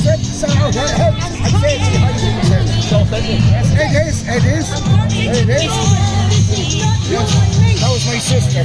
trip, so it helps. I'm fairly hygiene. It's authentic. It is. Yes, that was my sister.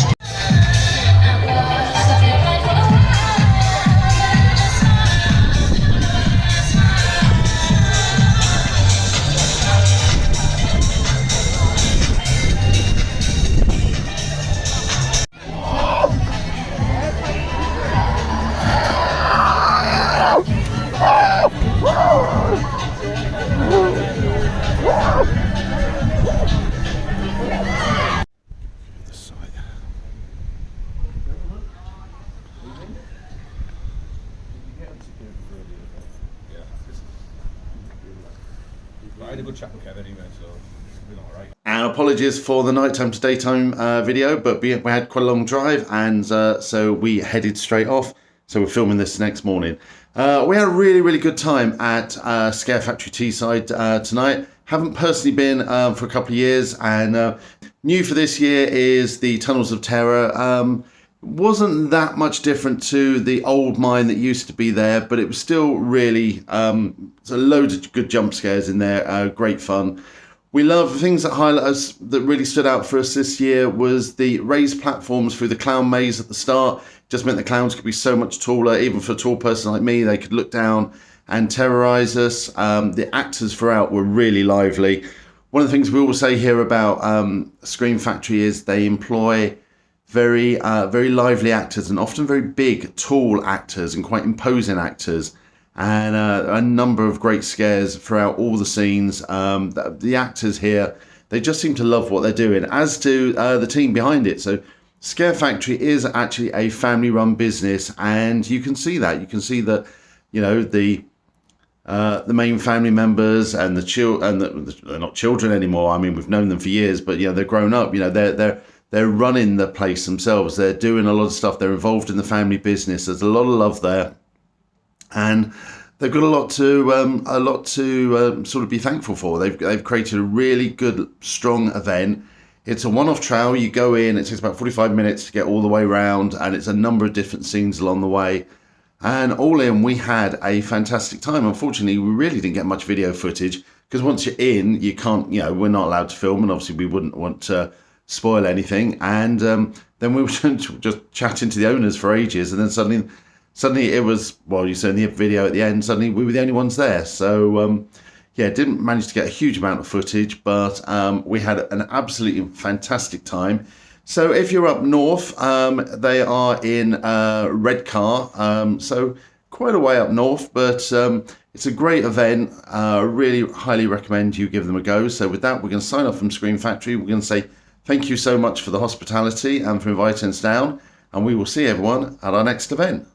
I had a good chat with Kev anyway, so it's been alright. And apologies for the nighttime to daytime video, but we had quite a long drive, and so we headed straight off. So we're filming this next morning. We had a really good time at Scare Factory Teesside tonight. Haven't personally been for a couple of years, and new for this year is the Tunnels of Terror. Wasn't that much different to the old mine that used to be there, but it was still really so loads of good jump scares in there. Great fun. We love things that highlight us, that really stood out for us this year was the raised platforms through the clown maze at the start. Just meant the clowns could be so much taller, even for a tall person like me. They could look down and terrorize us. The actors throughout were really lively. One of the things we always say here about Scream Factory is they employ very lively actors, and often very big, tall actors and quite imposing actors, and a number of great scares throughout all the scenes. The actors here, they just seem to love what they're doing, as do the team behind it. So Scare Factory is actually a family-run business, and you can see that. You can see that, you know, the main family members and the children, and they're not children anymore. I mean, we've known them for years, but you know, they're grown up. You know, they're running the place themselves. They're doing a lot of stuff. They're involved in the family business. There's a lot of love there, and they've got a lot to sort of be thankful for. They've created a really good, strong event. It's a one-off trail. You go in. It takes about 45 minutes to get all the way around, and it's a number of different scenes along the way. And all in, we had a fantastic time. Unfortunately, we really didn't get much video footage because once you're in, you can't. You know, we're not allowed to film, and obviously we wouldn't want to spoil anything. And then we were just chatting to the owners for ages, and then suddenly it was, well, you saw in the video at the end, suddenly we were the only ones there. So yeah, didn't manage to get a huge amount of footage, but we had an absolutely fantastic time. So if you're up north, they are in Redcar, so quite a way up north, but it's a great event. Really highly recommend you give them a go. So with that, we're going to sign off from Scream Factory. We're going to say thank you so much for the hospitality and for inviting us down, and we will see everyone at our next event.